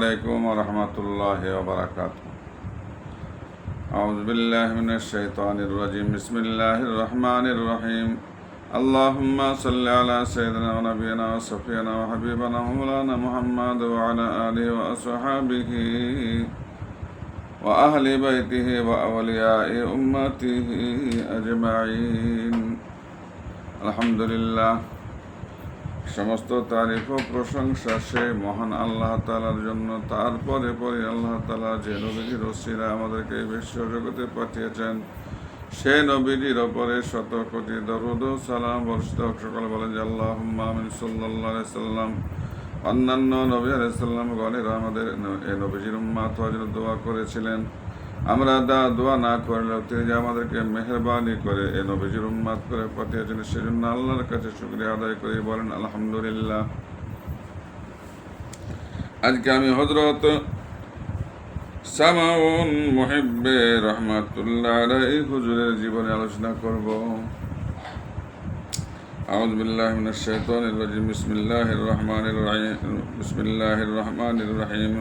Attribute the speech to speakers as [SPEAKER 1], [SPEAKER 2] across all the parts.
[SPEAKER 1] عليكم ورحمة الله وبركاته. أعوذ بالله من الشيطان الرجيم. بسم الله الرحمن الرحيم. اللهم صل على سيدنا ونبينا وصفينا وحبيبنا ومولانا محمد وعلى آله وأصحابه وأهل بيته وأولياء أمته أجمعين. الحمد لله. সমস্ত তারিফ ও প্রশংসা সে মহান আল্লাহ তাআলার জন্য। তারপরে পরে আল্লাহ তাআলা যে নবীজির ওসিলা আমাদেরকে বিশ্ব জগতে পাঠিয়েছেন, সে নবীজির ওপরে শত কোটি দরুদ ও সালাম বর্ষিত হোক। সকলে বলেন যে আল্লাহুম্মা আমিন। সাল্লাল্লাহু আলাইহি সাল্লাম অন্যান্য নবী আলাইহিস সালাম গণেরা আমাদের এই নবীজির উম্মত হওয়ার জন্য দোয়া করেছিলেন। আমরা দোয়া না করলেও তিনি যে আমাদেরকে মেহেরবানি করে এ নবীজির উম্মত করে পাঠিয়েছেন, সেজন্য আল্লাহর কাছে শুকরিয়া আদায় করে বলেন আলহামদুলিল্লাহ। আজকে আমি হযরত সামাউন মুহিব্বে রাহমাতুল্লাহ আলাইহি হুজুরের জীবনে আলোচনা করব। আউযু বিল্লাহি মিনাশ শাইতানির রাজিম। বিসমিল্লাহির রহমানির রহিম। বিসমিল্লাহির রহমানির রহিম।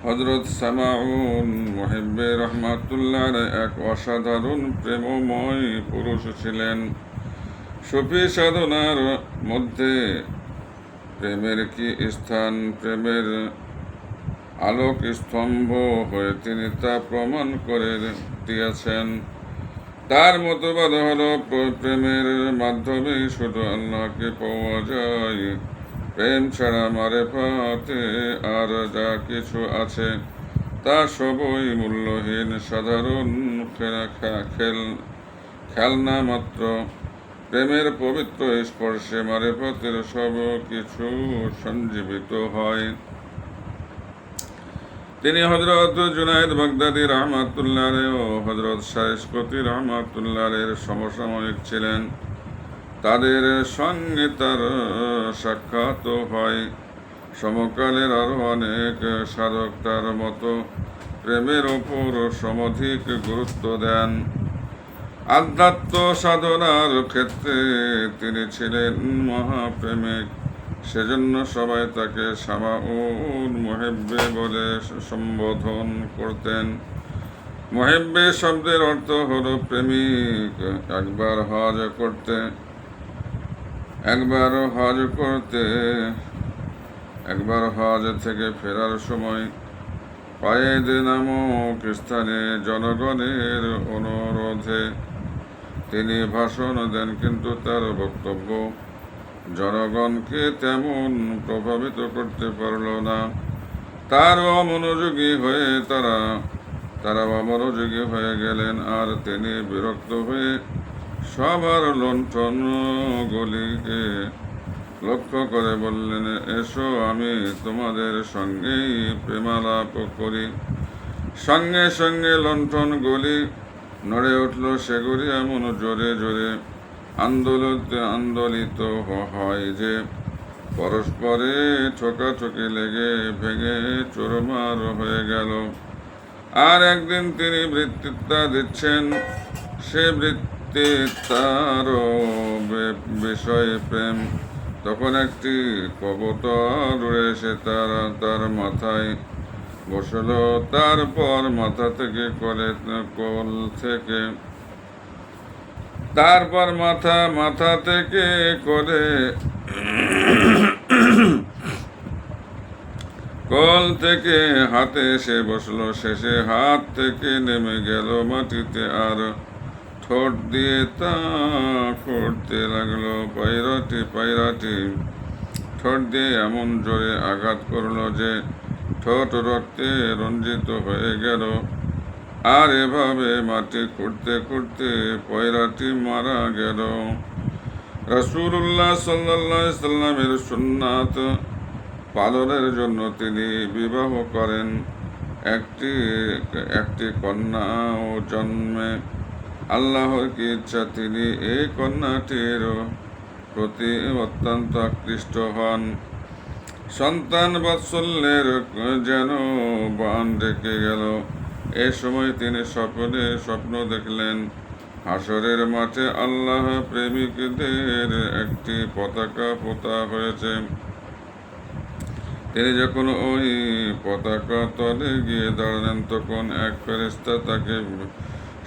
[SPEAKER 1] হযরত সামাউন মুহিব্বে রাহমাতুল্লাহ আলাইহি এক অসাধারণ প্রেমময় পুরুষ ছিলেন। সুফি সাধনার মধ্যে প্রেমের কি স্থান, প্রেমের আলোক স্তম্ভ হয়ে তিনি তা প্রমাণ করে দিয়েছেন। তার মতবাদ হলো প্রেমের মাধ্যমে শুধু আল্লাহকে পাওয়া যায়। প্রেম ছাড়া মারেফাতে আর যা কিছু আছে তা সবই মূল্যহীন, সাধারণ খেলনা মাত্র। প্রেমের পবিত্র স্পর্শে মারেফাতের সব কিছু সঞ্জীবিত হয়। তিনি হযরত জুনায়েদ বাগদাদী রাহমাতুল্লাহ আলাইহি ও হযরত শায়খুতি রাহমাতুল্লাহ আলাইহির সমসাময়িক ছিলেন। তাদের সঙ্গে তার সাক্ষাৎ হয়। সমকালের আরো অনেক সাধক তার মতো প্রেমের ওপর সমধিক গুরুত্ব দেন। আধ্যাত্ম সাধনার ক্ষেত্রে তিনি ছিলেন মহাপ্রেমিক, সেজন্য সবাই তাকে সামাউন মুহিব্বে বলে সম্বোধন করতেন। মুহিব্বে শব্দের অর্থ হলো প্রেমিক। একবার হজ থেকে ফেরার সময় পায়েদ নামক স্থানে জনগণের অনুরোধে তিনি ভাষণ দেন, কিন্তু তার বক্তব্য জনগণকে তেমন প্রভাবিত করতে পারল না। তারা অমনোযোগী হয়ে গেলেন, আর তিনি বিরক্ত হয়ে সবার লণ্ঠন গলিকে লক্ষ্য করে বললেন, এসো আমি তোমাদের সঙ্গেই প্রেমালাপ করি। সঙ্গে সঙ্গে লণ্ঠন গলি নড়ে উঠল। সেগুলি এমন জোরে জোরে আন্দোলিত হয় যে পরস্পরে ঠোকাঠুকি লেগে ভেঙে চুরমার হয়ে গেল। আর একদিন তিনি বক্তৃতা দিচ্ছেন, সে বক্তৃতার বিষয়ে প্রেম। তখন একটি কবুতর উড়ে এসে তার মাথায় বসল। তারপর মাথা থেকে কল থেকে হাতে এসে বসল। শেষে হাত থেকে নেমে গেল মাটিতে, আর ঠোঁট দিয়ে তা করতে লাগলো। পায়রাটি ঠোঁট দিয়ে এমন জোরে আঘাত করলো যে ঠোঁট রক্তে রঞ্জিত হয়ে গেল। আর এভাবে মাটি খুঁড়তে খুঁড়তে পায়রাটি মারা গেল। রাসূলুল্লাহ সাল্লাল্লাহু আলাইহি সাল্লামের সুন্নাত পালনের জন্য তিনি বিবাহ করেন। একটি কন্যা ও জন্মে আল্লাহর কি ইচ্ছা তিনি এই কন্যাটির প্রতি অত্যন্ত আকৃষ্ট হন। সন্তান বাৎসল্যের যেন বান ডেকে গেল। এ সময় তিনি স্বপ্ন দেখলেন, হাসরের মাঠে আল্লাহ প্রেমিকদের একটি পতাকা পোতা হয়েছে। তিনি যখন ওই পতাকা তলে গিয়ে দাঁড়ালেন তখন এক ফেরেশতা তাকে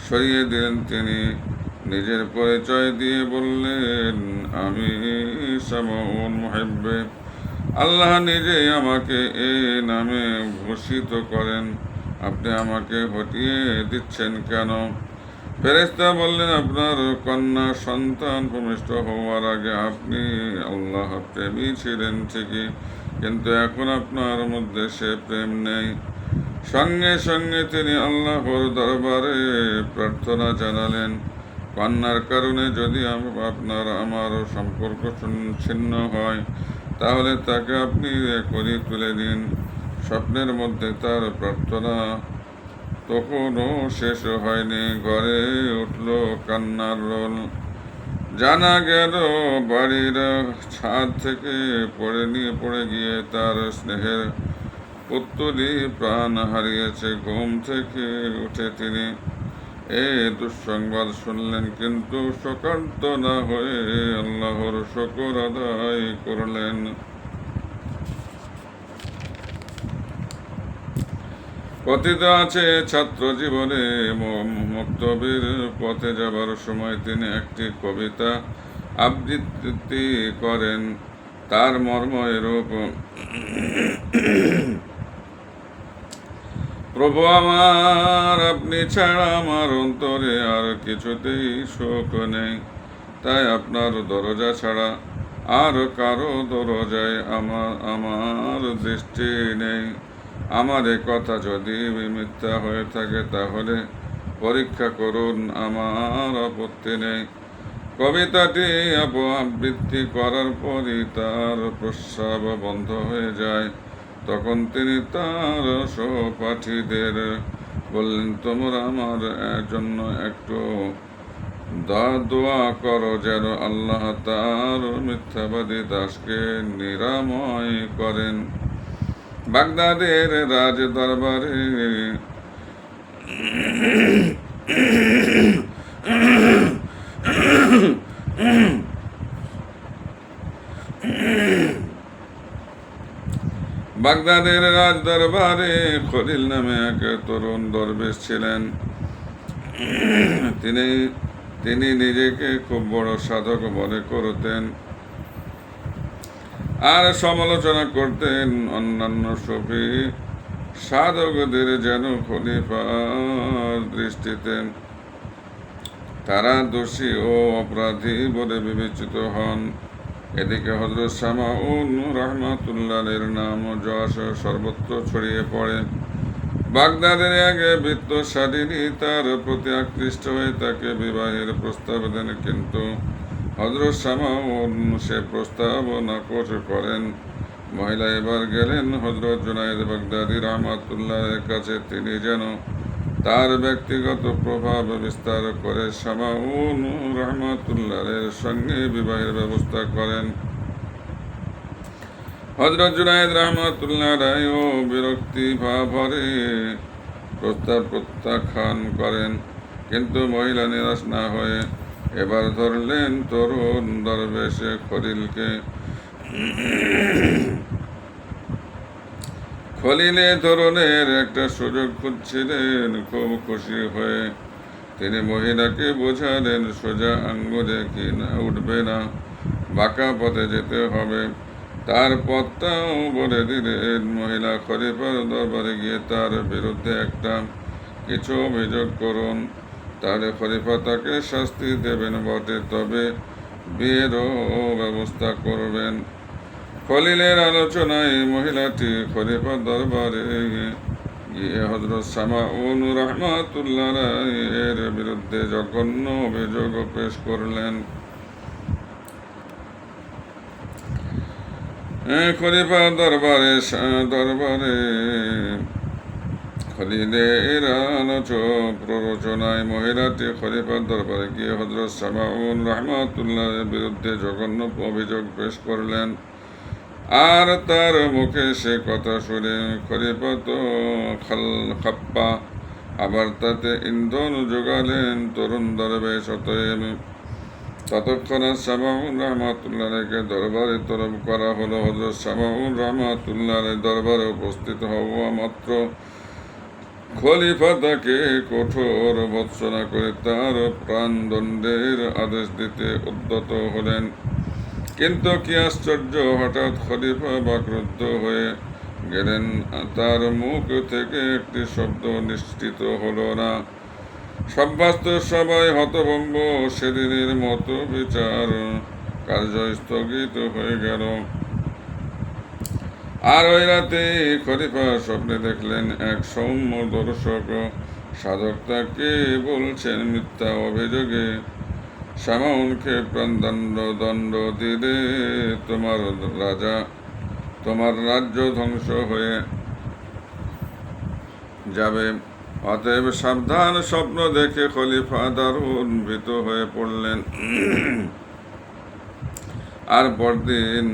[SPEAKER 1] সরিয়ে দিলেন। তিনি নিজের পরিচয় দিয়ে বললেন, আমি সামাউন মুহিব্বে। আল্লাহ নিজেই আমাকে এই নামে ভূষিত করেন, আপনি আমাকে হটিয়ে দিচ্ছেন কেন? ফেরেশতা বললেন, আপনার কন্যা সন্তান ভূমিষ্ঠ হওয়ার আগে আপনি আল্লাহ প্রেমী ছিলেন ঠিকই, কিন্তু এখন আপনার মধ্যে সে প্রেম নেই। সঙ্গে সঙ্গে তিনি আল্লাহর দরবারে প্রার্থনা জানালেন, কন্যার কারণে যদি আমার সম্পর্ক ছিন্ন হয় তাহলে তাকে আপনি করে তুলে দিন। স্বপ্নের মধ্যে তার প্রার্থনা তখনও শেষ হয়নি, ঘরে উঠল কান্নার রোল। জানা গেল বাড়ির ছাদ থেকে পড়ে গিয়ে তার স্নেহের পুত্তলি প্রাণ হারিয়েছে। ঘুম থেকে উঠে তিনি এই দুঃসংবাদ শুনলেন, কিন্তু শোকার্ত না হয়ে আল্লাহর শুকর আদায় করলেন। কথিত আছে ছাত্র জীবনে মক্তবের পথে যাবার সময় তিনি একটি কবিতা আবৃত্তি করেন। তার মর্ম এরূপ, প্রভু আমার, আপনি ছাড়া আমার অন্তরে আর কিছুতেই সুখ নেই, তাই আপনার দরজা ছাড়া আর কারো দরজায় আমার দৃষ্টি নেই। আমার এ কথা যদি মিথ্যা হয়ে থাকে তাহলে পরীক্ষা করুন, আমার আপত্তি নেই। কবিতাটি আবৃত্তি করার পরই তার প্রস্রাব বন্ধ হয়ে যায়। তখন তিনি তার সহপাঠীদের বললেন, তোমরা আমার জন্য একটু দোয়া করো যেন আল্লাহ তার মিথ্যাবাদী দাসকে নিরাময় করেন। বাগদাদের রাজ দরবারে বাগদাদের রাজ দরবারে খলিল নামে এক তরুণ দরবেশ ছিলেন। তিনি নিজেকে খুব বড় সাধক মনে করতেন আর সমালোচনা করতেন অন্যান্য সুফি সাধকদের, যেন খলিফার দৃষ্টিতে তারা দোষী ও অপরাধী বলে বিবেচিত হন। এদিকে হযরত শামাউন রাহমাতুল্লাহের নাম যশ সর্বত্র ছড়িয়ে পড়ে। বাগদাদের এক বিত্তশালিনী তার প্রতি আকৃষ্ট হয়ে তাকে বিবাহের প্রস্তাব দেন, কিন্তু হযরত শামাউন সে প্রস্তাব নাকচ করেন। মহিলা এবার গেলেন হযরত জুনায়েদ বাগদাদী রাহমাতুল্লাহের কাছে। তিনি যেন তার ব্যক্তিগত প্রভাব বিস্তার করে শামাউন রাহমাতুল্লাহের সঙ্গে বিবাহের ব্যবস্থা করেন। হযরত জুনায়েদ রাহমাতুল্লাহও বিরক্তি ভরে প্রস্তাব প্রত্যাখ্যান করেন, কিন্তু মহিলা নিরাশ না হয়ে এবার ধরলেন তরুণ দরবেশ খলিলকে। খলিলে তরুণের একটা সুযোগ খুঁজছিলেন। খুব খুশি হয়ে তিনি মহিলাকে বোঝালেন, সোজা আঙ্গুলে কি না উঠবে না, বাঁকা পথে যেতে হবে। তার পথটাও বলে দিলেন। মহিলা খলিফার দরবারে গিয়ে তার বিরুদ্ধে একটা কিছু অভিযোগ করুন, তাহলে খলিফা তাকে শাস্তি দেবেন বটে, তবে বিয়েরও ব্যবস্থা করবেন। খলিলের আলোচনায় মহিলাটি খলিফার দরবারে গিয়ে হযরত শামাউন রাহমাতুল্লাহের বিরুদ্ধে জঘন্য অভিযোগ পেশ করলেন। খলিফার দরবারে খলিলের প্ররোচনায় মহিলাটি খলিফার দরবারে গিয়ে হযরত শামাউন রাহমাতুল্লাহের বিরুদ্ধে জঘন্য অভিযোগ পেশ করলেন। আর তার মুখে সে কথা শুনে খলিফা তো খাপ্পা, আবার তাতে ইন্ধন যোগালেন তরুণ দরবেশ। অতএব ততক্ষণে সামাউন রহমাতুল্লাহকে দরবারে তলব করা হলো। হযরত সামাউন রহমাতুল্লাহের দরবারে উপস্থিত হওয়া মাত্র খলিফা তাকে কঠোর ভর্ৎসনা করে তার প্রাণদণ্ডের আদেশ দিতে উদ্যত হলেন। কিন্তু কি আশ্চর্য, হঠাৎ খলিফা বাকরুদ্ধ হয়ে গেলেন। তার মুখ থেকে একটি শব্দ নিশ্চিত হলো না। সভ্যস্ত সবাই হতভম্ব। সেদিনের মতো বিচার কার্য স্থগিত হয়ে গেল। আর ওই রাতে খলিফা স্বপ্নে দেখলেন এক সৌম্য দর্শক সাধক তাকে বলছেন মিথ্যা অভিযোগে, সামাউনকে দণ্ড দিলে তোমার রাজ্য ধ্বংস হয়ে যাবে। অতএব সাবধান। স্বপ্ন দেখে খলিফা দারুণ ভীত হয়ে পড়লেন। আর পরদিন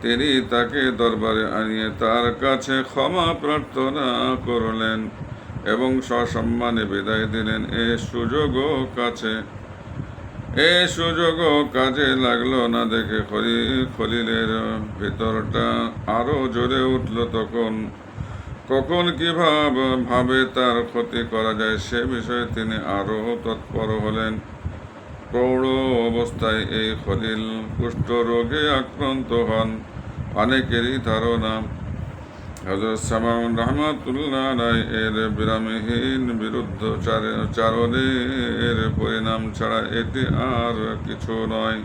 [SPEAKER 1] তিনি তাকে দরবারে আনিয়ে তার কাছে ক্ষমা প্রার্থনা করলেন এবং সসম্মানে বিদায় দিলেন। এ সুযোগও কাজে লাগলো না দেখে খলিলের ভিতরটা আরো জ্বলে উঠল। কখন কিভাবে তার ক্ষতি করা যায় সে বিষয়ে তিনি আরো তৎপর হলেন। প্রৌঢ় অবস্থায় এই খলিল কুষ্ঠরোগে আক্রান্ত হন। অনেকেরই ধারণা হযরত সামাউন রাহমাতুল্লাহ এর বিরামহীন বিরুদ্ধচারণের পরিণাম ছাড়া এটি আর কিছু নয়।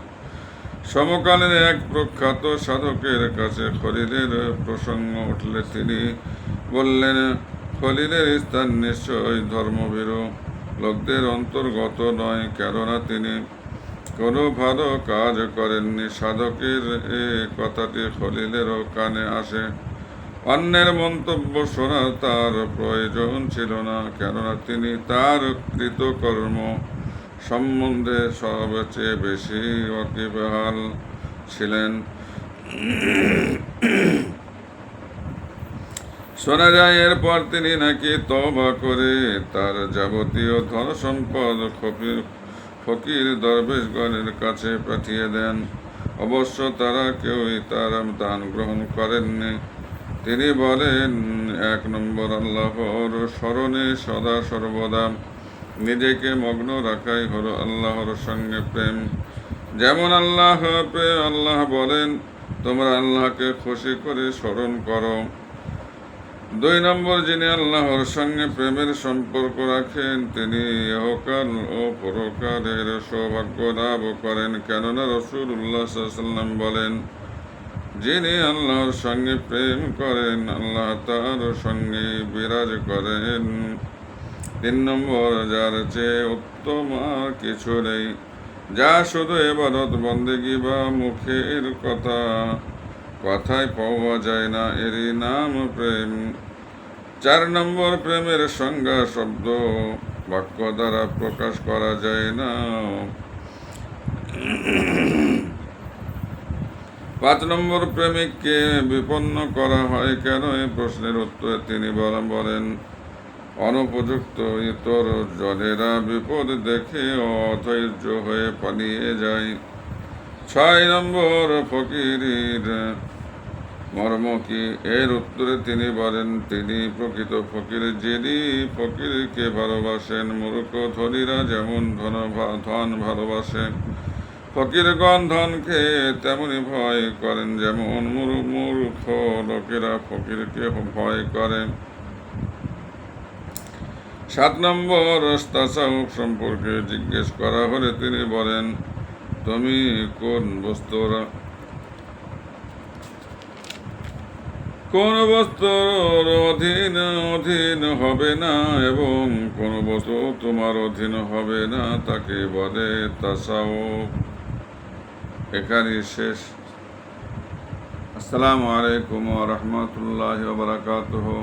[SPEAKER 1] সমকালীন এক প্রখ্যাত সাধকের কাছে খলিলের প্রসঙ্গ উঠলে তিনি বললেন, খলিলের স্থান নিশ্চয়ই ধর্মভীরু লোকদের অন্তর্গত নয়, কেননা তিনি কোনো ভালো কাজ করেননি। সাধকের এ কথাটি খলিলেরও কানে আসে। অন্যের মন্তব্য শোনা তার প্রয়োজন ছিল না, কেননা তিনি তার কৃতকর্ম সম্বন্ধে সবচেয়ে বেশি ওয়াকিবহাল ছিলেন। শোনা যায় এরপর তিনি নাকি তওবা করে তার যাবতীয় ধন সম্পদ ফকির দরবেশগণের কাছে পাঠিয়ে দেন। অবশ্য তারা কেউই তার দান গ্রহণ করেননি। তিনি বলেন, 1 নম্বর আল্লাহর স্মরণে সদা সর্বদা নিজেকে মগ্ন রাখাই হলো আল্লাহর সঙ্গে প্রেম। যেমন আল্লাহ বলেন, তোমরা আল্লাহকে খুশি করে স্মরণ করো। 2 নম্বর, যিনি আল্লাহর সঙ্গে প্রেমের সম্পর্ক রাখেন তিনি ইহকাল ও পরকালের সৌভাগ্য লাভ করেন, কেননা রাসূলুল্লাহ সাল্লাল্লাহু আলাইহি ওয়াসাল্লাম বলেন, যিনি আল্লাহর সঙ্গে প্রেম করেন আল্লাহ তার সঙ্গে বিরাজ করেন। 3 নম্বর, যার চেয়ে উত্তম আর কিছু নেই, যা শুধু ইবাদত বন্দেগী বা মুখের কথায় পাওয়া যায় না, এরই নাম প্রেম। 4 নম্বর, প্রেমের সংজ্ঞা শব্দ বাক্য দ্বারা প্রকাশ করা যায় না। 5 নম্বর, প্রেমিককে বিপন্ন করা হয় কেন? এই প্রশ্নের উত্তরে তিনি বলেন, অনুপযুক্ত ইতর জনেরা বিপদ দেখে অধৈর্য হয়ে পালিয়ে যায়। 6 নম্বর, ফকিরের মর্ম কি? এর উত্তরে তিনি বলেন, তিনি প্রকৃত ফকির, যিনি ফকিরকে ভালোবাসেন। মূর্খ ধনীরা যেমন ধন ভালোবাসে, ফকিরগণ ধনকে তেমনি ভয় করেন যেমন মূর্খ লোকেরা ফকিরকে ভয় করে। 7 নম্বর, তাসাউফ সম্পর্কে জিজ্ঞেস করা হলে তিনি বলেন, তুমি কোন বস্তুর অধীন হবে না এবং কোন বস্তু তোমার অধীন হবে না তাকে বলে তাসাউফ। এখানেই শেষ। আসসালামু আলাইকুম ওয়া রাহমাতুল্লাহি ওয়া বারাকাতুহু।